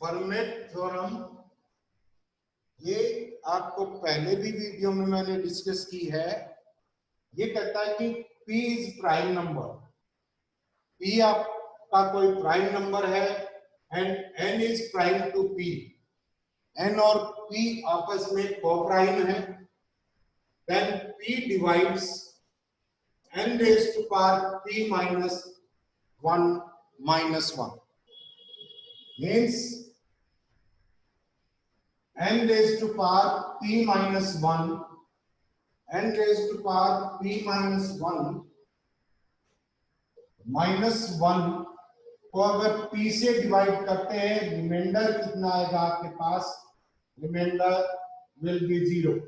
Format theorem, ये आपको पहले भी वीडियो में मैंने डिस्कस की है। ये कहता है कि P is prime number, P आपका कोई प्राइम नंबर है and N is prime to P, N और P आपस में कोप्राइम है, then P divides N raised to power P minus 1 minus 1 means N raised to power P minus 1, N raised to power P minus 1 minus 1 को अगर P से divide करते हैं, reminder कितना आएगा आपके पास? Reminder will be 0.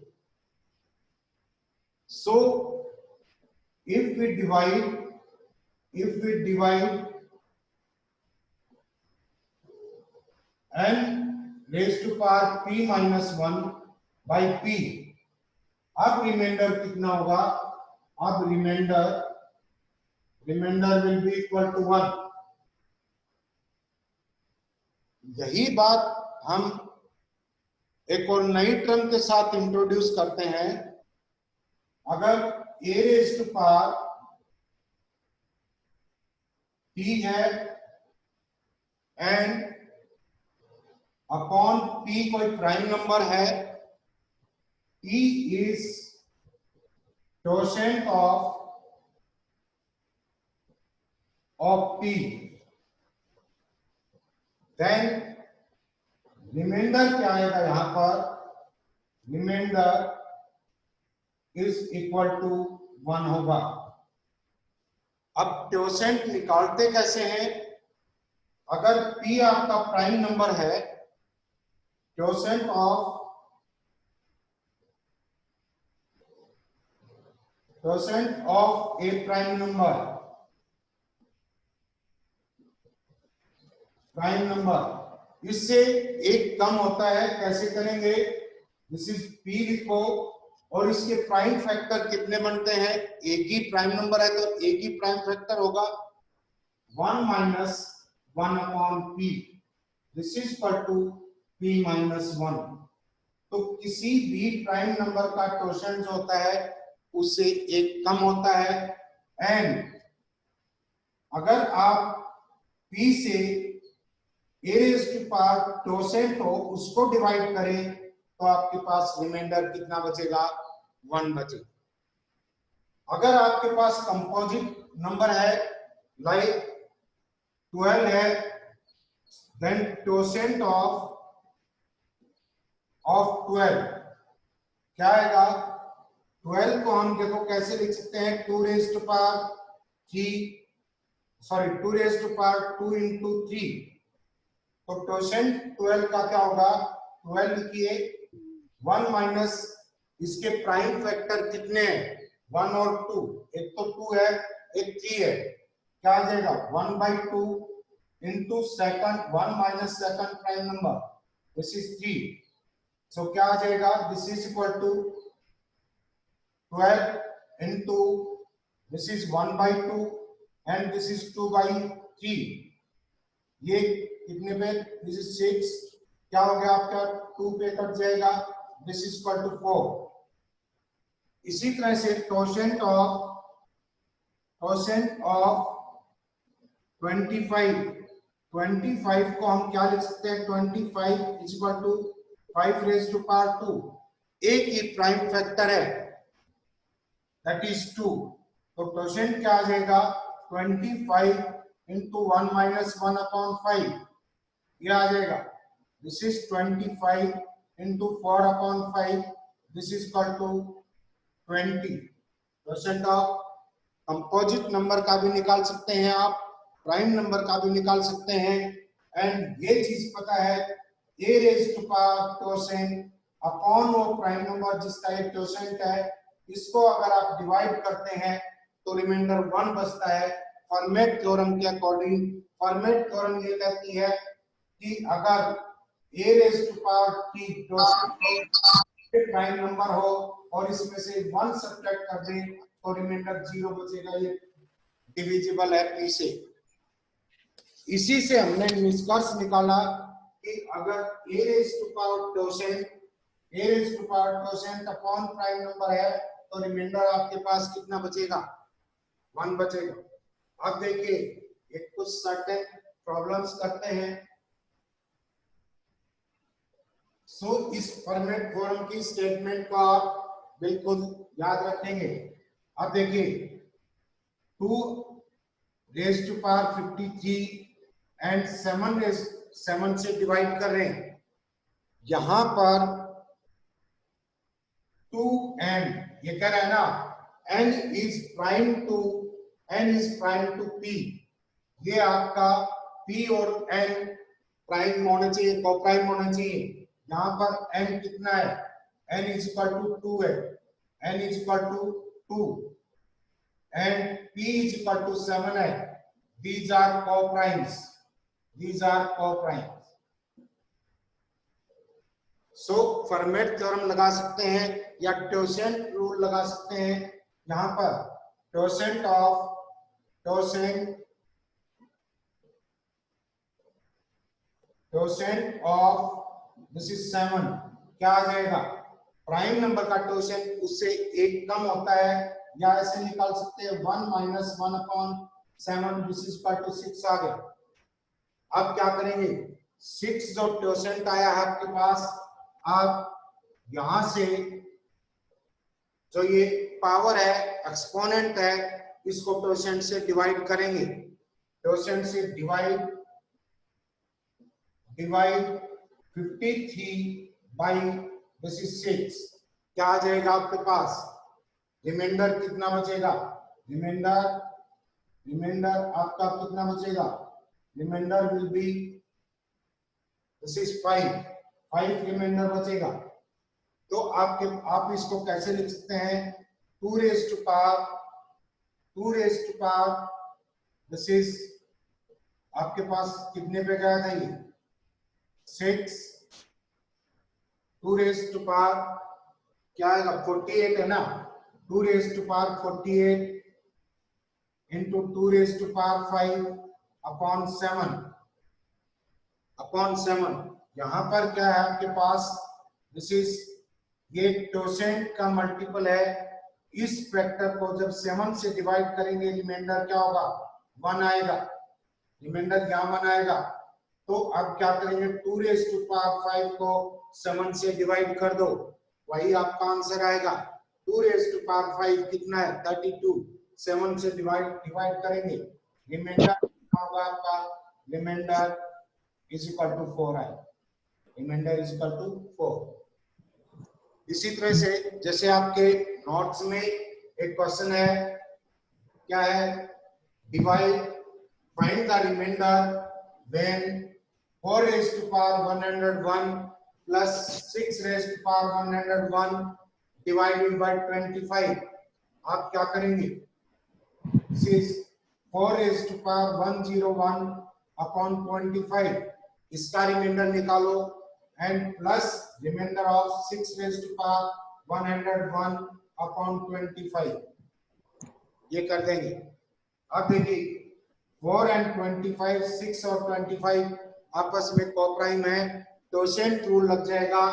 So if we divide N raised to power P minus 1 by P, अब रिमाइंडर कितना होगा? अब reminder will be equal to 1. यही बात हम एक और नई टर्म के साथ इंट्रोड्यूस करते हैं। अगर a raised to power P है एंड अपॉन P कोई प्राइम नंबर है, P is quotient of P, then remainder क्या आएगा? यहां पर रिमाइंडर इज इक्वल टू 1 होगा। अब क्वोशेंट निकालते कैसे हैं? अगर P आपका प्राइम नंबर है, quotient of A prime number, इससे एक कम होता है। कैसे करेंगे? दिस इज P लिखो और इसके प्राइम फैक्टर कितने बनते हैं? एक ही प्राइम नंबर है तो एक ही प्राइम फैक्टर होगा, 1 minus 1 upon P, this is equal to P minus 1। तो किसी भी प्राइम नंबर का क्वोशेंट जो होता है उससे एक कम होता है। एंड अगर आप P से a raised to power quotient हो उसको डिवाइड करें तो आपके पास रिमाइंडर कितना बचेगा? 1 बचेगा। अगर आपके पास कंपोजिट नंबर है लाइक 12 है, देन क्वोशेंट ऑफ 12 क्या आएगा? 12 को हम देखो कैसे लिख सकते हैं? 2 raised to power 2 into 3, तो क्वोशेंट 12 का क्या होगा? 12 लिखिए, 1 माइनस इसके प्राइम फैक्टर कितने हैं? 1 और 2, एक तो 2 है एक 3 है, क्या आ जाएगा? 1/2 into second 1 minus second prime number, this is 3, so क्या आ जाएगा? This is equal to 12 into this is 1/2 and this is 2/3, ये कितने पे? दिस इज 6, क्या हो गया आपका? 2 पे कट जाएगा, दिस इज इक्वल टू 4। इसी तरह से क्वोशेंट ऑफ 25 को हम क्या लिख सकते हैं? 25 is equal to 5 raised to power 2, एक ही प्राइम फैक्टर है दैट इज 2, तो क्वोशेंट क्या आ जाएगा? 25 into 1 minus 1 upon 5, ये आ जाएगा, this is 25 into 4 upon 5, this is equal to 20। Quotient of composite number का भी निकाल सकते हैं आप, प्राइम नंबर का भी निकाल सकते हैं। एंड ये चीज पता है, a raised to power quotient upon वो प्राइम नंबर जिसका एक क्वोशेंट है, इसको अगर आप डिवाइड करते हैं तो रिमाइंडर 1 बचता है। फर्मेट थ्योरम के अकॉर्डिंग, फर्मेट थ्योरम ये कहती है कि अगर a raised to power t prime number हो और इसमें से 1 सब्ट्रैक्ट कर दें तो रिमाइंडर 0 बचेगा, ये डिविजिबल है p से। इसी से हमने निष्कर्ष निकाला कि अगर a रेज टू पावर टोसेंट अपॉन प्राइम नंबर है तो रिमाइंडर आपके पास कितना बचेगा, 1 बचेगा। अब देखिए एक कुछ सर्टेन प्रॉब्लम्स करते हैं। सो इस फॉर्मेट थ्योरम की स्टेटमेंट को आप बिल्कुल याद रखेंगे। अब देखिए 2 रेज टू पावर 53 एंड 7 से डिवाइड कर रहे हैं। यहां पर 2n, ये कह रहा है ना n is prime to p, ये आपका p और n प्राइम होना चाहिए, को प्राइम होना चाहिए। यहाँ पर n कितना है, n इज इक्वल टू 2 है, n is equal to 2 and p is equal to 7 है। These are co-primes. So Fermat theorem लगा सकते हैं या टोसेंट रूल लगा सकते हैं। यहाँ पर टोसेंट ऑफ दिस इज 7 क्या आ जाएगा, प्राइम नंबर का टोसेंट उससे एक कम होता है, या ऐसे निकाल सकते हैं 1 minus 1 upon 7 this is equal to 6 आ गया। अब क्या करेंगे, 6 जो टोसेंट आया है आपके पास, आप यहां से जो ये पावर है एक्सपोनेंट है इसको टोसेंट से डिवाइड करेंगे। टोसेंट से डिवाइड 53 बाई दिस इज 6 क्या आ जाएगा आपके पास, रिमाइंडर कितना बचेगा, रिमाइंडर आपका कितना बचेगा, remainder will be this is 5 remainder बचेगा। तो आप इसको कैसे लिख सकते हैं, 2 raise to power this is आपके पास कितने पे गया था ये 6, 2 रेज टू पावर क्या आएगा 48 है ना, 2 raise to power 48 into 2 raise to power 5 upon 7। यहाँ पर क्या है आपके पास, दिस इज ये टोसेंट का मल्टीपल है। इस फैक्टर को जब 7 से डिवाइड करेंगे रिमाइंडर क्या होगा, 1 आएगा, रिमाइंडर यहाँ 1 आएगा। तो अब क्या करेंगे, 2 रेज टू पावर 5 को 7 से डिवाइड कर दो, वही आपका आंसर आएगा। 2 रेज टू पावर 5 कितना है 32, 7 से डिवाइड करेंगे, रिमाइंडर कितना होगा आपका, रिमाइंडर इज इक्वल टू 4 है, रिमाइंडर इज इक्वल टू 4। इसी तरह से जैसे आपके नोट्स में एक क्वेश्चन है, क्या है, divide find the remainder when 4 raise to power 101 plus 6 raise to power 101 divided by 25। आप क्या करेंगे, this is 4 raise to power 101 upon 25, इसका रिमाइंडर निकालो and plus remainder of 6 raised to power 101 upon 25, ये कर देंगे। अब देखिए 4 and 25, 6 और 25 आपस में कोप्राइम है, टोसेंट रूल लग जाएगा।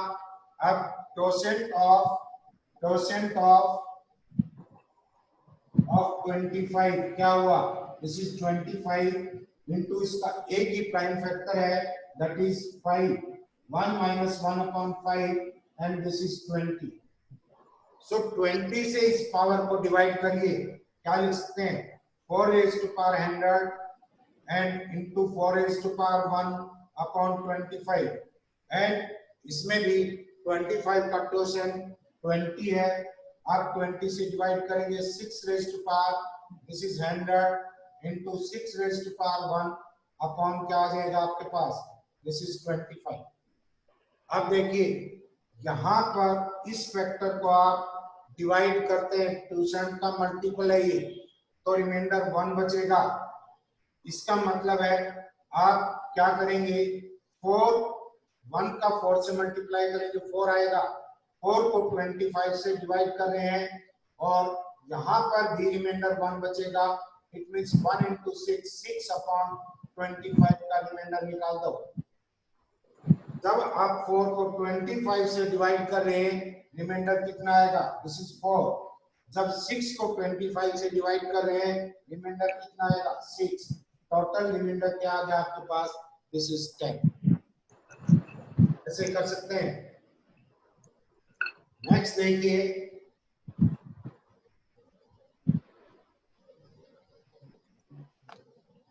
अब टोसेंट ऑफ 25 क्या हुआ, दिस इज 25 इंटू इसका एक ही प्राइम फैक्टर है that is 5, 1 minus 1 upon 5 and this is 20. So 20 से इस पावर को डिवाइड करिए, क्या लिख सकते हैं, 4 raised to power 100 and into 4 raised to power 1 upon 25 and इसमें भी 25 का टोसेंट 20 है। आप 20 से डिवाइड करेंगे, 6 raised to power this is 100 into 6 raised to power 1 upon क्या आ जाएगा आपके पास, this is 25। अब देखिए यहाँ पर इस फैक्टर को आप डिवाइड करते हैं, टोसेंट का मल्टीपल है ये, तो रिमाइंडर 1 बचेगा। इसका मतलब है आप क्या करेंगे, 1 का 4 से मल्टीप्लाई करेंगे 4 आएगा, 4 को 25 से डिवाइड कर रहे हैं और यहाँ पर भी रिमाइंडर 1 बचेगा। इट मींस 1 into 6 अपॉन 25 का रिमाइंडर निकाल दो। जब आप 4 को 25 से डिवाइड कर रहे हैं रिमाइंडर कितना आएगा? This is 4। जब 6 को 25 से डिवाइड कर रहे हैं रिमाइंडर कितना आएगा? 6। टोटल रिमाइंडर क्या आ गया आपके पास? This is 10। ऐसे कर सकते हैं। नेक्स्ट देखिए,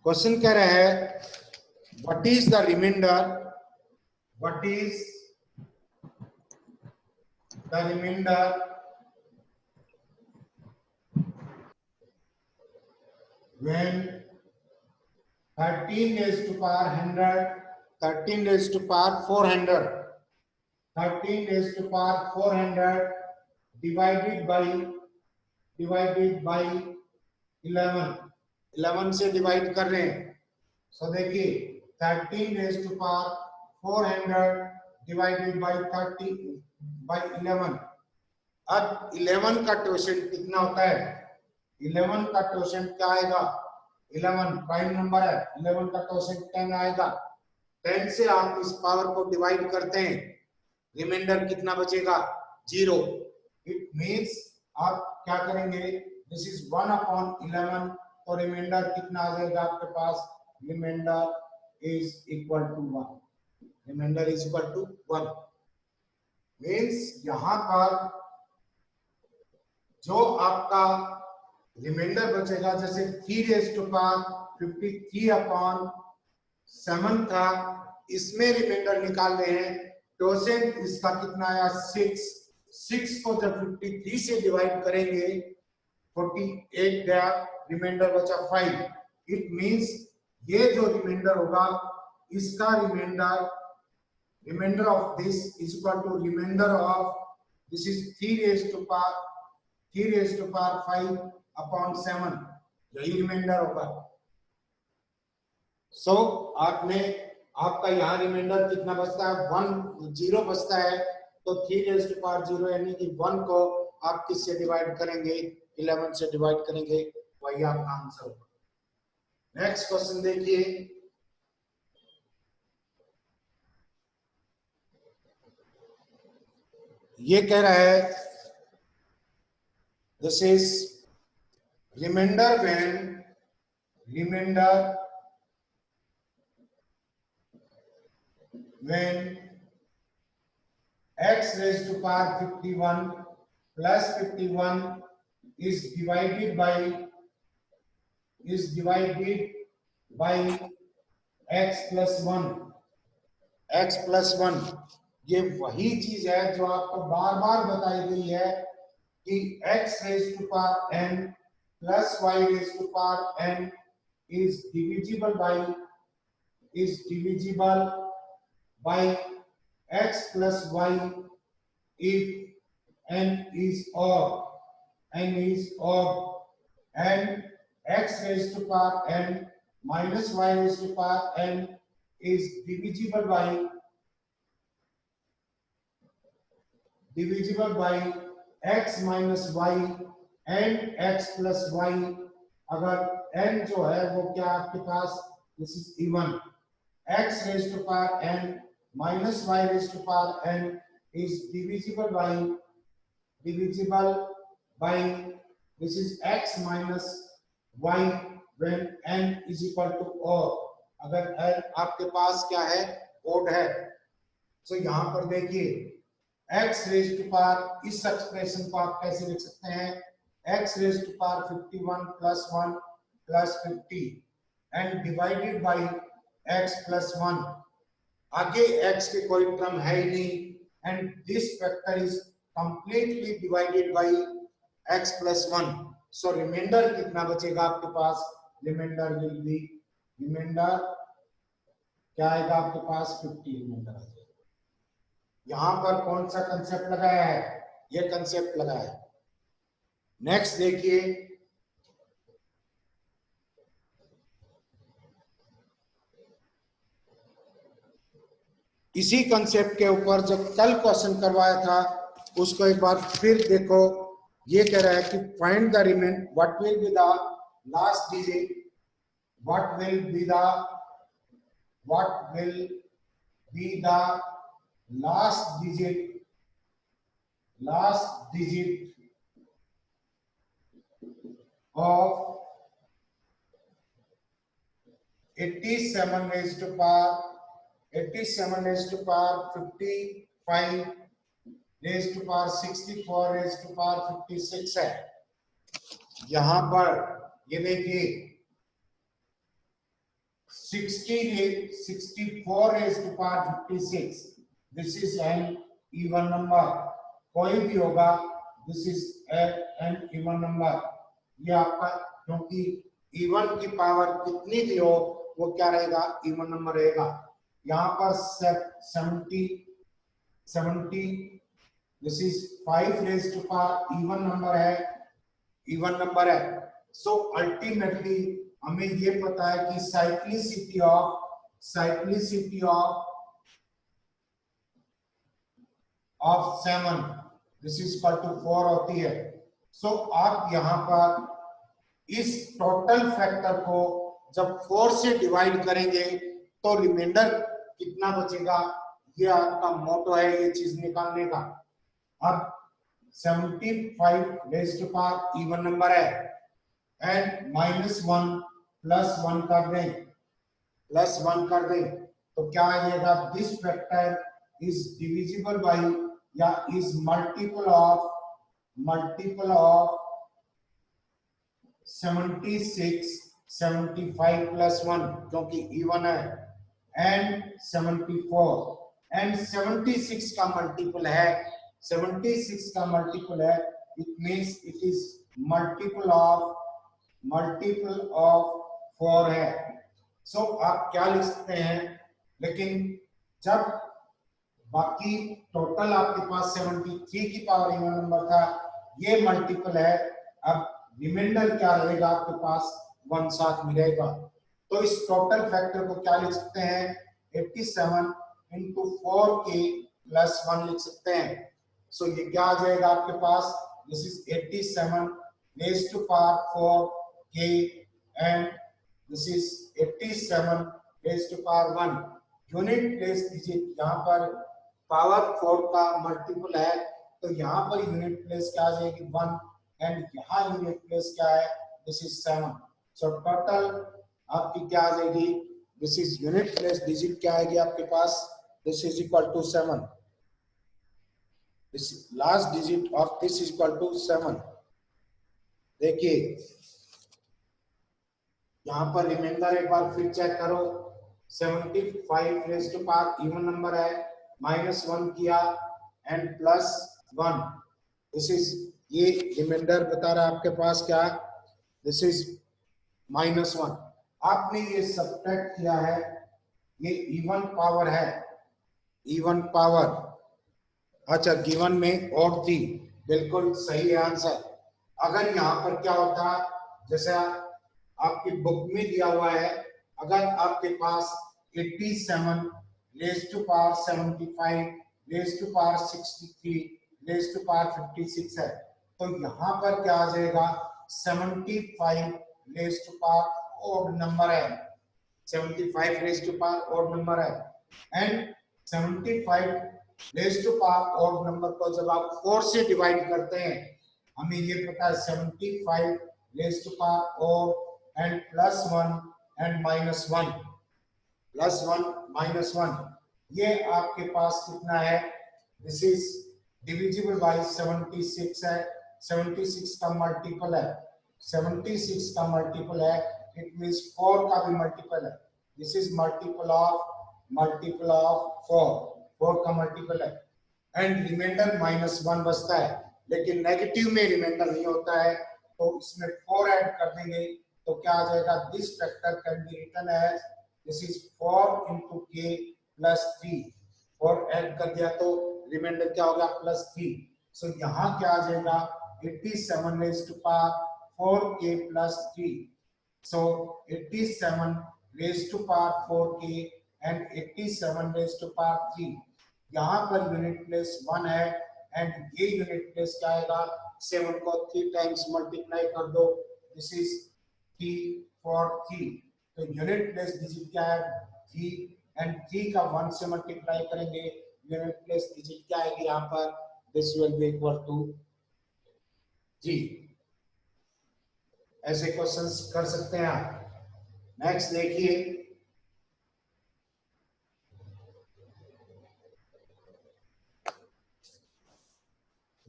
क्वेश्चन कह रहा है what is the remainder, what is the remainder when 13 raised to power 100, 13 raised to power 400, 13 raised to power 400 divided by 11, 11 से डिवाइड कर रहे हैं। सो देखिए 13 raised to power 400 divided by 11। अब 11 का क्वोशिएंट कितना होता है? 11 का क्वोशिएंट क्या आएगा? 11 प्राइम नंबर है, 11 का क्वोशिएंट 10 आएगा। 10 से आप इस पावर को डिवाइड करते हैं, रिमाइंडर कितना बचेगा? 0। इट मींस आप क्या करेंगे? दिस इज 1/11, तो रिमाइंडर कितना आ जाएगा आपके पास? Reminder is equal to 1। Reminder is equal to 1 means यहां पर जो आपका रिमाइंडर बचेगा, जैसे 3 रेज़ टू पावर 53/7 था, इसमें रिमाइंडर निकाल रहे हैं। क्वोशिएंट इसका कितना आया? 6। 6 को जब 53 से डिवाइड करेंगे 48 गया, रिमाइंडर बचा 5। इट मींस ये जो रिमाइंडर होगा इसका remainder of this is equal to remainder of this is 3 raise to power 5/7। यही रिमाइंडर होगा। सो आपका यहाँ रिमाइंडर कितना बचता है? 0 बचता है। तो 3 रेज़ टू पावर 0 यानी कि 1 को आप किससे डिवाइड करेंगे? 11 से डिवाइड करेंगे, वही आपका आंसर होगा। नेक्स्ट क्वेश्चन देखिए, ये कह रहा है this is remainder when x raised to power 51 plus 51 is divided by x plus 1। x plus 1 ये वही चीज है जो आपको बार बार बताई गई है कि x raised to power n plus y raised to power n is divisible by x plus y if n is odd, and x raised to power n minus y raised to power n is divisible by x minus y and x plus y। अगर n जो है वो क्या आपके पास? This is even. x raised to power n minus y raised to power n is divisible by this is x minus y when n is equal to odd। अगर n आपके पास क्या है? odd है। तो यहाँ पर देखिए x raised to power, इस एक्सप्रेशन को आप कैसे लिख सकते हैं? x raised to power 51 plus 1 plus 50 and divided by x plus 1। आगे x के कोई टर्म है ही नहीं, and this factor is completely divided by x plus 1। so remainder कितना बचेगा आपके पास? remainder will be क्या आएगा आपके पास? 50 रिमाइंडर आ जाएगा। यहां पर कौन सा कंसेप्ट लगाया है? ये कंसेप्ट लगाया है। नेक्स्ट देखिए, इसी कंसेप्ट के ऊपर जो कल क्वेश्चन करवाया था उसको एक बार फिर देखो। ये कह रहा है कि find the remain what will be the last digit, what will be the last digit of 87 raised to power 87 raised to power 55 raised to power 64 raised to power 56 है। यहां पर ये देखिए 64 raised to power 56, this is an even number, कोई भी होगा this is an even number. ये आपका क्योंकि इवन की पावर कितनी भी हो वो क्या रहेगा, इवन नंबर रहेगा। यहाँ पर 70 this is 5 raise to power even number है, इवन नंबर है। सो अल्टीमेटली हमें ये पता है कि cyclicity of 7 this is equal to 4 होती है। सो आप यहाँ पर इस टोटल फैक्टर को जब 4 से डिवाइड करेंगे तो रिमाइंडर कितना बचेगा, ये आपका मोटो है ये चीज निकालने का। अब 75 raise to power even number है एंड -1 +1 कर दें तो क्या आएगा, this factor is divisible by या इज मल्टीपल ऑफ 76 75 +1 क्योंकि इवन है एंड 74 एंड 76 का मल्टीपल है, 76 का मल्टीपल है, it means it is multiple of 4 है। सो आप क्या लिख सकते हैं, लेकिन जब बाकी टोटल आपके पास 73 की पावर इवन नंबर था, ये मल्टीपल है, अब रिमाइंडर क्या रहेगा आपके पास 1 साथ मिलेगा। तो इस टोटल फैक्टर को क्या लिख सकते हैं, 87 into 4k + 1 लिख सकते हैं। सो ये क्या आ जाएगा आपके पास, this is 87 raised to power 4k and this is 87 raised to power 1। Unit place कीजिए, यहाँ पर पावर 4 का मल्टीपल है तो यहाँ पर यूनिट प्लेस क्या आ जाएगी 1 एंड यहाँ यूनिट प्लेस क्या है, दिस इज 7। सो टोटल आपकी क्या आ जाएगी, this is unit place digit क्या आएगी आपके पास, this is equal to 7, this last digit of this is equal to 7। देखिए यहाँ पर रिमाइंडर एक बार फिर चेक करो, 75 raise to power even number है, -1 किया एंड +1, दिस इज ये रिमाइंडर बता रहा है आपके पास क्या, दिस इज -1। आपने ये सब्ट्रैक्ट किया है, ये इवन पावर है, इवन पावर। अच्छा गिवन में और थी, बिल्कुल सही है आंसर। अगर यहाँ पर क्या होता, जैसे आपकी बुक में दिया हुआ है, अगर आपके पास 87 raise to power 75 raise to power 63 raise to power 56 है, तो यहाँ पर क्या आ जाएगा, 75 raise to power odd number है, 75 raise to power odd number है and 75 raise to power odd number को जब आप 4 से डिवाइड करते हैं, हमें ये पता है 75 raise to power odd and +1 and -1 +1 -1, ये आपके पास कितना है, दिस इज डिविजिबल बाय 76 है, 76 का मल्टीपल है, 76 का मल्टीपल है, इट मींस 4 का भी मल्टीपल है, दिस इज मल्टीपल ऑफ 4 का मल्टीपल है एंड रिमाइंडर -1 बचता है, लेकिन नेगेटिव में रिमाइंडर नहीं होता है, तो इसमें 4 ऐड कर देंगे तो क्या आ जाएगा, this factor can be written as this is 4 into k + 3, 4 add कर दिया तो रिमाइंडर क्या होगा +3। सो यहाँ क्या आ जाएगा, 87 raise to power 4k + 3। So 87 raise to power 4k and 87 raise to power 3, यहाँ पर यूनिट प्लेस 1 है एंड ये यूनिट प्लेस क्या आएगा, 7 को 3 टाइम्स मल्टीप्लाई कर दो, दिस इज 3 4 3, तो यूनिट प्लेस डिजिट क्या है 3 एंड 3 का 1 से मल्टीप्लाई करेंगे यूनिट प्लेस डिजिट क्या आएगी यहाँ पर, this will be equal to जी। ऐसे क्वेश्चंस कर सकते हैं आप। नेक्स्ट देखिए,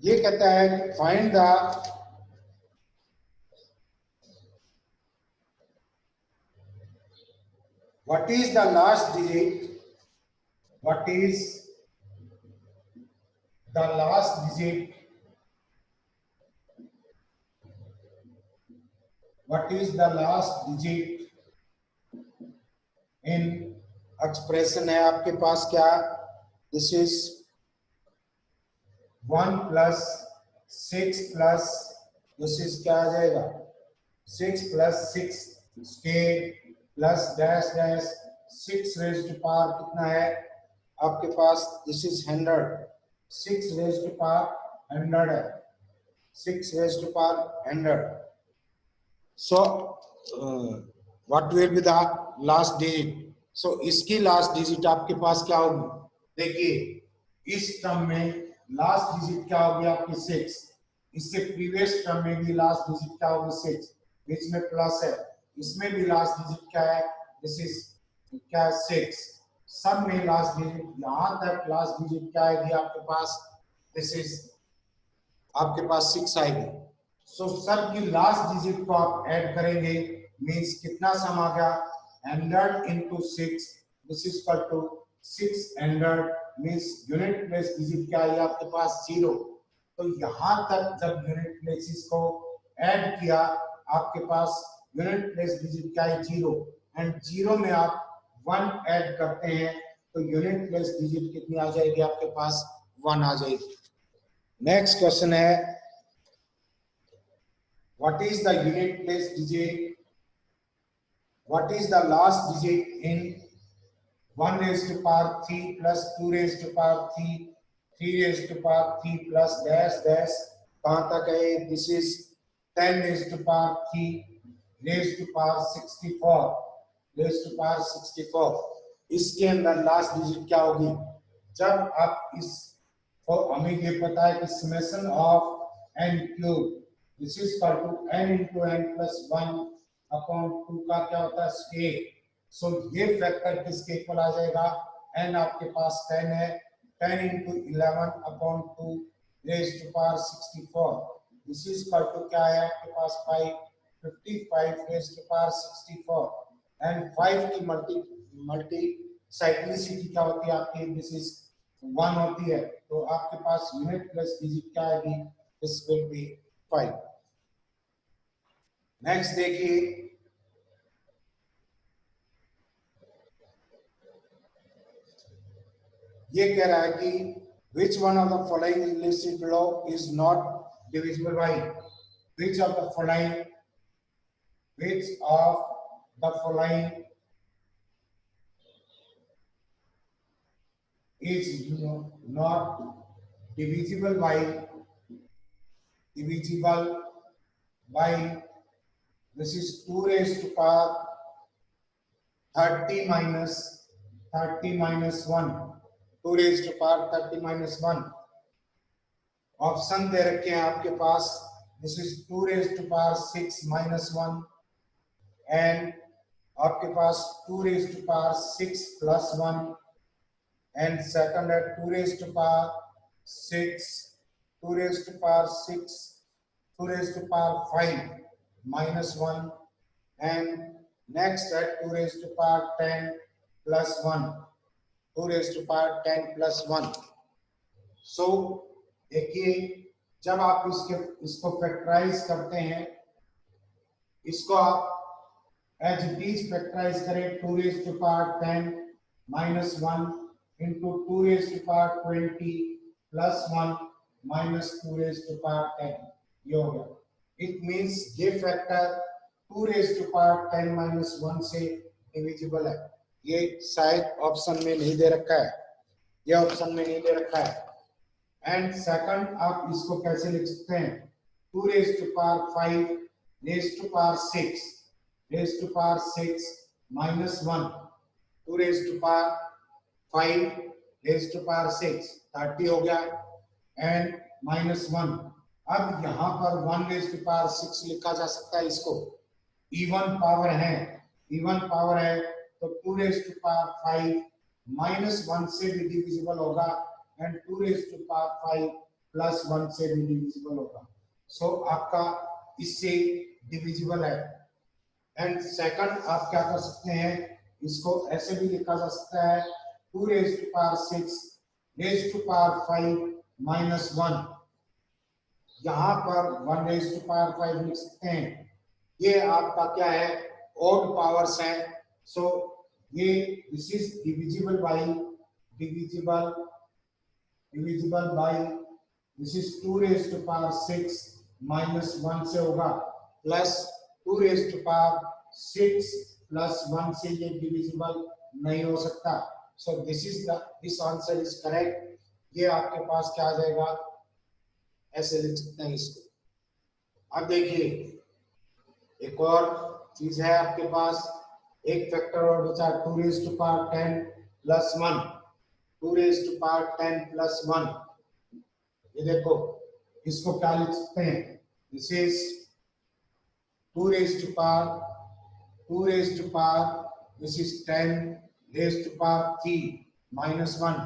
ये कहता है कि find the what is the last digit, what is the last digit, what is the last digit in expression है आपके पास क्या, this is 1 plus 6 plus this is क्या आ जाएगा 6 plus 6 scale plus dash dash 6 raised to power कितना है आपके पास, this is 100, 6 raised to power 100 है, 6 raised to power 100. So what will be the last digit? So इसकी last digit आपके पास क्या होगी, देखिए इस टर्म में लास्ट डिजिट क्या होगी आपकी 6, इससे प्रीवियस टर्म में भी लास्ट डिजिट क्या होगी 6, बीच में प्लस है, इसमें भी लास्ट डिजिट क्या है, दिस इज क्या है 6, सब में लास्ट डिजिट, यहां तक लास्ट डिजिट क्या आएगी आपके पास, दिस इज आपके पास 6 आएगी। सो सब की लास्ट डिजिट को आप ऐड करेंगे, मींस कितना सम आ गया 100 into 6, this is equal to 600, means unit place digit क्या है आपके पास 0। तो यहां तक जब यूनिट प्लेसेस को ऐड किया आपके पास यूनिट प्लेस डिजिट क्या है 0, एंड 0 में आप 1 ऐड करते हैं तो यूनिट प्लेस डिजिट कितनी आ जाएगी आपके पास 1 आ जाएगी। नेक्स्ट क्वेश्चन है, what is the unit place digit, what is the last digit in 1 raised to power 3 plus 2 raised to power 3, 3 raised to power 3 plus dash dash कहाँ तक है, this is 10 raised to power 3 raised to power 64, raised to power 64। इसके अंदर last digit क्या होगी, जब आप इस, और हमें ये पता है कि summation of n cube this is equal to n into n plus 1 upon 2 का क्या होता है स्केल। सो ये फैक्टर किसके इक्वल आ जाएगा, n आपके पास 10 है, 10 into 11 upon 2 raise to power 64, this is equal to क्या है आपके पास 5, 55 रेज़ टू पावर 64, एंड 5 की मल्टी साइक्लिसिटी क्या होती है आपकी, दिस इज 1 होती है, तो आपके पास यूनिट प्लस डिजिट क्या आएगी, दिस विल बी 5। नेक्स्ट देखिए, ये कह रहा है कि which one of the following listed below is not divisible by, which of the following is not divisible by this is 2 raised to power 30 minus 1, 2 raised to power 30 minus 1। Option दे रखे हैं आपके पास, this is 2 raised to power 6 minus 1 and आपके पास 2 raised to power 6 plus 1 and second है 2 raised to power 6, 2 raised to power 6, 2 raised to power 5 minus 1 and next at 2 raised to power 10 plus 1, 2 raised to power 10 plus 1। so देखिए जब आप इसको factorise करते हैं, इसको आप एज इट इज फैक्टराइज करें, 2 raised to power 10 minus 1 into 2 raised to power 20 plus 1 minus 2 raised to power 10, ये हो गया। इट मीन्स ये factor 2 raised to power 10 minus 1 से डिविजिबल है, ये शायद ऑप्शन में नहीं दे रखा है, ये ऑप्शन में नहीं दे रखा है। एंड सेकंड आप इसको कैसे लिख सकते हैं, 2 raised to power 5 raised to power 6 raised to power 6 minus 1, 2 raised to power 5 raise to power 6 30 हो गया एंड -1। अब यहाँ पर 1 रेज टू पावर 6 लिखा जा सकता है इसको, इवन पावर है, इवन पावर है तो 2 रेज टू पावर 5 -1 से भी डिविजिबल होगा एंड 2 रेज टू पावर 5 +1 से भी डिविजिबल होगा। सो आपका इससे डिविजिबल है। एंड सेकंड आप क्या कर सकते हैं, इसको ऐसे भी लिखा जा सकता है 2 raise to power 6 raise to power 5 -1। यहाँ पर 1 रेज टू पावर 5 लिख सकते हैं। ये आपका क्या है, ओड पावर्स है। सो ये this is divisible by divisible by this is 2 raise to power 6 -1 से होगा प्लस 2 रेज टू पावर 6 +1 से ये डिविजिबल नहीं हो सकता। So this answer is correct. ये आपके पास क्या आ जाएगा, ऐसे लिख सकते हैं इसको। अब देखिए एक और चीज है आपके पास, एक फैक्टर और बचा 2 raise to power 10 +1, 2 raise to power 10 +1। ये देखो इसको क्या लिख सकते हैं, this is 2 raise to power this is 10 raise to power 3 -1,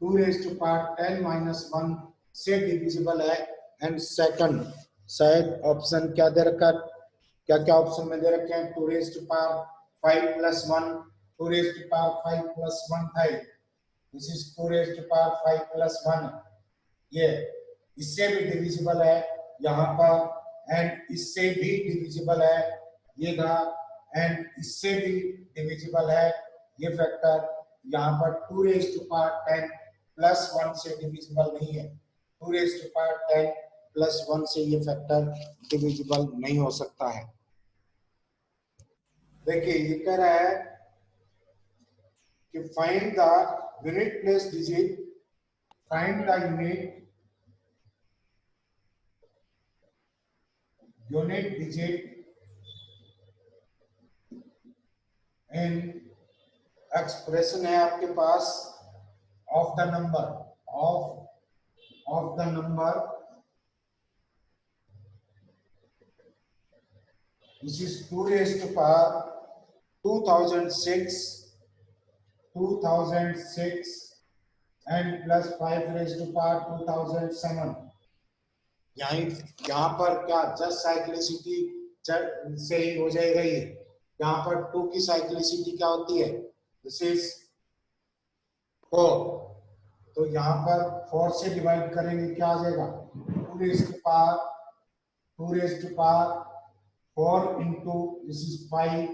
2 raise to power 10 -1 से डिविजिबल है। एंड सेकंड शायद ऑप्शन क्या दे रखा, क्या क्या ऑप्शन में दे रखे हैं, 2 raise to power 5 +1, 2 raise to power 5 +1 था, this is 2 raise to power 5 +1। ये इससे भी डिविजिबल है यहाँ पर एंड इससे भी डिविजिबल है ये था एंड इससे भी डिविजिबल है ये फैक्टर। यहाँ पर 2 रेज टू पावर 10 +1 से डिविजिबल नहीं है, 2 रेज टू पावर 10 +1 से ये फैक्टर डिविजिबल नहीं हो सकता है। देखिए ये कह रहा है कि find the unit place digit, find the unit digit in expression है आपके पास of the number this is 2 raise to power 2006 and plus 5 raise to power 2007। यहाँ पर क्या जस्ट साइक्लिसिटी से ही हो जाएगा ये। यहाँ पर 2 की साइक्लिसिटी क्या होती है, दिस इज 4, तो यहाँ पर 4 से डिवाइड करेंगे क्या आ जाएगा, 2 raise to power 4 into this is 5